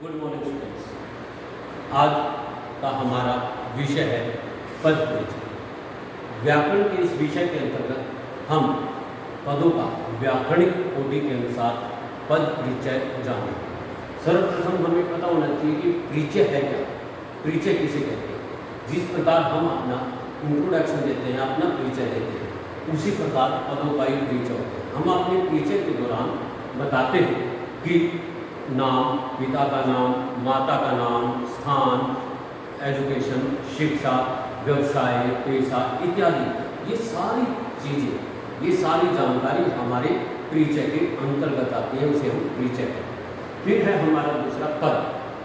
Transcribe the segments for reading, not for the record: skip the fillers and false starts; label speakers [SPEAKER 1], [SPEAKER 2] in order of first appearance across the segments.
[SPEAKER 1] Good morning students. आज का हमारा विषय है पद परिचय। व्याकरण के इस विषय के अंतर्गत हम पदों का व्याकरणिक कोटि के अनुसार पद परिचय जानेंगे। सर्वप्रथम हमें पता होना चाहिए कि परिचय है क्या, परिचय किसे कहते हैं। जिस प्रकार हम अपना इंट्रोडक्शन देते हैं, अपना परिचय देते हैं, उसी प्रकार पदों का ही परिचय होता है। हम अपने परिचय के दौरान बताते हैं कि नाम, पिता का नाम, माता का नाम, स्थान, एजुकेशन, शिक्षा, व्यवसाय, पेशा इत्यादि, ये सारी चीज़ें, ये सारी जानकारी हमारे परिचय के अंतर्गत आती है, उसे हम परिचय कहते हैं। फिर है हमारा दूसरा पद।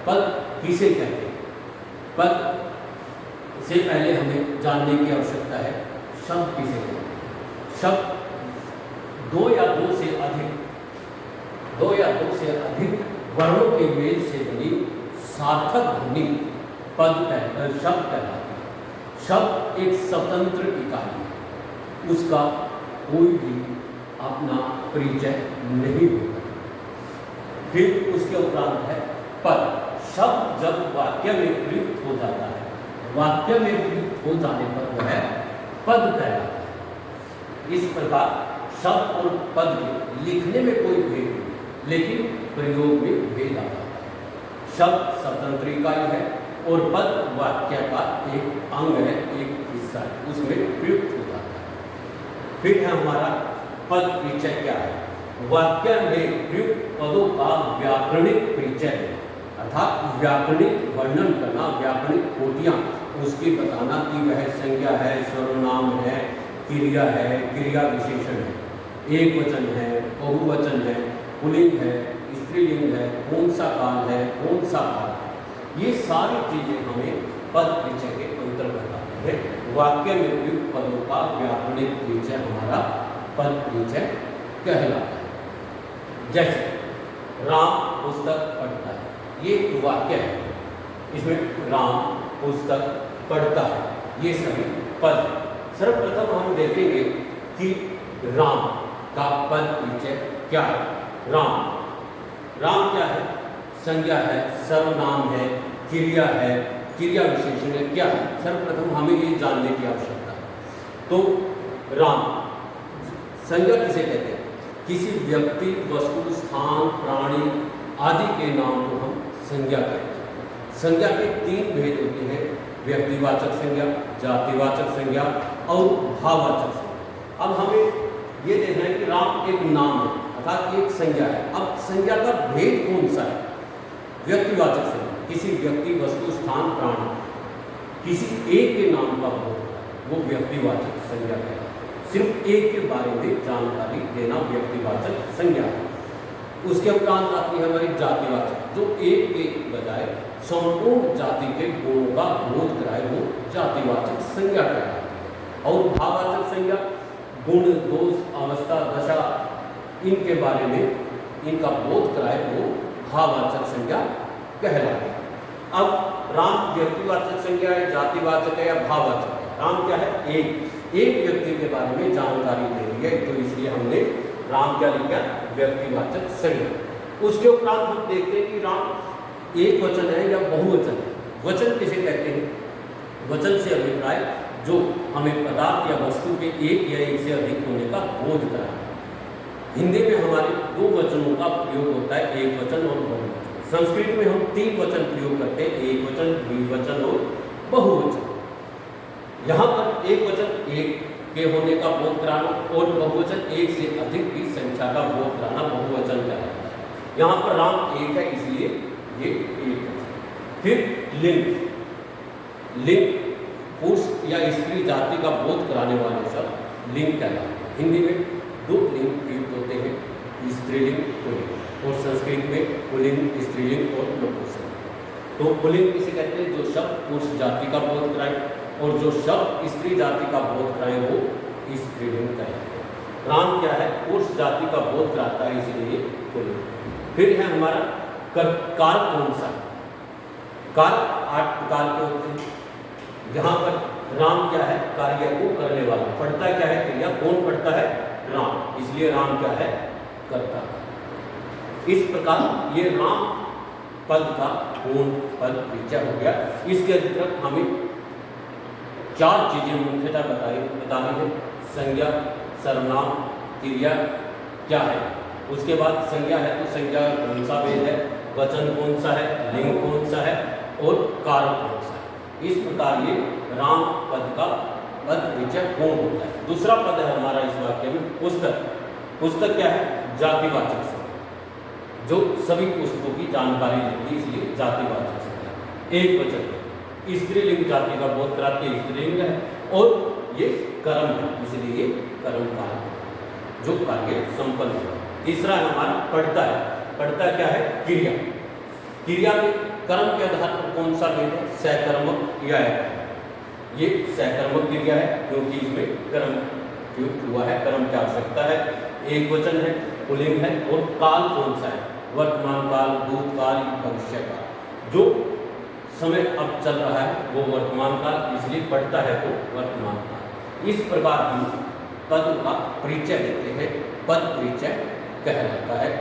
[SPEAKER 1] पद किसे कहते हैं? पद से पहले हमें जानने की आवश्यकता है शब्द किसे कहते हैं। शब्द दो या दो से अधिक वर्णों के मेल से बनी सार्थक ध्वनि पद शब्द कहलाता है। शब्द एक स्वतंत्र इकाई है, उसका कोई भी अपना परिचय नहीं होता। फिर उसके उपरांत है पद। शब्द जब वाक्य में प्रयुक्त हो जाता है, वाक्य में प्रयुक्त हो जाने पर वह पद कहलाता है। इस प्रकार शब्द और पद के लिखने में कोई भेद नहीं, लेकिन प्रयोग में भेद आता है। शब्द स्वतंत्र इकाई है और पद वाक्य का एक अंग है, एक हिस्सा है, उसमें प्रयुक्त हो जाता है। फिर है हमारा पद परिचय क्या है? वाक्य में प्रयुक्त पदों का व्याकरणिक परिचय है, अर्थात व्याकरणिक वर्णन करना, व्याकरणिक कोटियाँ उसकी बताना कि वह संज्ञा है, सर्वनाम है, क्रिया है, क्रिया विशेषण है, एक वचन है, बहुवचन है, पुल्लिंग है, स्त्रीलिंग है, कौन सा काल है, कौन सा काल है, ये सारी चीजें हमें पद परिचय के अंतर्गत आती है। वाक्य में प्रयुक्त पदों का व्याकरणिक परिचय हमारा पद परिचय कहलाता है। जैसे राम पुस्तक पढ़ता है, ये एक वाक्य है, इसमें राम पुस्तक पढ़ता है, ये सभी पद। सर्वप्रथम हम देखेंगे कि राम का पद परिचय क्या है। राम क्या है? संज्ञा है, सर्वनाम है, क्रिया है, क्रिया विशेषण है, क्या है? सर्वप्रथम हमें ये जानने की आवश्यकता है। तो राम संज्ञा किसे कहते हैं? किसी व्यक्ति, वस्तु, स्थान, प्राणी आदि के नाम को हम संज्ञा कहते हैं। संज्ञा के तीन भेद होते हैं: व्यक्तिवाचक संज्ञा, जातिवाचक संज्ञा और भाववाचक संज्ञा। अब हमें ये देखना है कि राम एक नाम है, अर्थात एक संज्ञा है। अब संज्ञा का भेद कौन सा है? व्यक्तिवाचक संज्ञा, किसी व्यक्ति, वस्तु, स्थान, प्राणी, किसी एक के नाम का बोध, वो व्यक्तिवाचक संज्ञा है। सिर्फ एक के बारे में जानकारी देना व्यक्तिवाचक संज्ञा है। उसके उपरांत आती है हमारी जातिवाचक, जो एक के बजाय संपूर्ण जाति के गुणों का बोध कराए, वो जातिवाचक संज्ञा कहलाती है। और भाववाचक संज्ञा गुण, दोष, अवस्था, दशा, इनके बारे में इनका बोध कराए, वो भाववाचक संज्ञा कहलाती है। अब राम व्यक्तिवाचक संज्ञा है, जातिवाचक है या भाववाचक है? राम क्या है? एक व्यक्ति के बारे में जानकारी दे रही है, तो इसलिए हमने राम क्या लिखा? व्यक्तिवाचक संज्ञा। उसके उपरांत हम देखते हैं कि राम एक वचन है या बहुवचन है। वचन किसे कहते हैं? वचन से अभिप्राय जो हमें पदार्थ या वस्तु के एक या एक से अधिक होने का बोध कराए। हिंदी में हमारे दो वचनों का प्रयोग होता है, एक वचन और बहुवचन। संस्कृत में हम तीन वचन प्रयोग करते हैं, एक वचन, द्विवचन और बहुवचन। यहाँ पर एक वचन एक के होने का बोध कराना और बहुवचन एक से अधिक की संख्या का बोध कराना बहुवचन कहलाता है। यहाँ पर राम एक है, इसलिए ये एक है। फिर लिंग पुरुष या स्त्री जाति का बोध कराने वाले शब्द लिंग कहलाते हैं। हिंदी में दो लिंग प्रयुक्त होते हैं, स्त्रीलिंग, पुल्लिंग, और संस्कृत में पुल्लिंग, स्त्रीलिंग और नपुंसक। तो पुल्लिंग किसे कहते हैं? जो शब्द पुरुष जाति का बोध कराए, और जो शब्द स्त्री जाति का बोध कराए वो स्त्रीलिंग कहलाते हैं। राम क्या है? पुरुष जाति का बोध कराता है, इसलिए पुल्लिंग। फिर है हमारा कारक कौन सा? कारक 8 प्रकार के होते हैं। यहाँ पर राम क्या है? कार्य को करने वाला। पढ़ता क्या है? क्रिया। कौन पढ़ता है? राम, इसलिए राम क्या है? करता। इस प्रकार ये राम पद का पूर्ण पद परिचय हो गया। इसके अंतर्गत हमें 4 चीजें मुख्यतः बतानी है। संज्ञा, सर्वनाम, क्रिया क्या है। उसके बाद संज्ञा है तो संज्ञा कौन सा भेद है, वचन कौन सा है, लिंग कौन सा है और कारक कौन सा है। इस प्रकार ये राम पद का पद परिचय पूर्ण होता है। दूसरा पद है हमारा इस वाक्य में पुस्तक। पुस्तक क्या है, जातिवाचक शब्द जो सभी पुस्तकों की जानकारी देती है, इसलिए जातिवाचक शब्द है। एक वचन स्त्रीलिंग जाति का बोध कराती है, स्त्रीलिंग है और ये कर्म है, इसलिए ये कर्म कार्य जो कार्य संपन्न है। तीसरा है हमारा पढ़ता है। पढ़ता क्या है, क्रिया। क्रिया में कर्म के आधार पर कौन सा भेद है, सहकर्मक क्रिया है। ये सहकर्मक क्रिया है क्योंकि इसमें कर्म युक्त हुआ है, कर्म की आवश्यकता है, एक वचन है, पुल्लिंग है और काल कौन सा है, वर्तमान काल, भूतकाल, भविष्य काल। जो समय अब चल रहा है वो वर्तमान काल, इसलिए पढ़ता है तो वर्तमान काल। इस प्रकार हम पद का परिचय देते हैं, पद परिचय कहलाता है।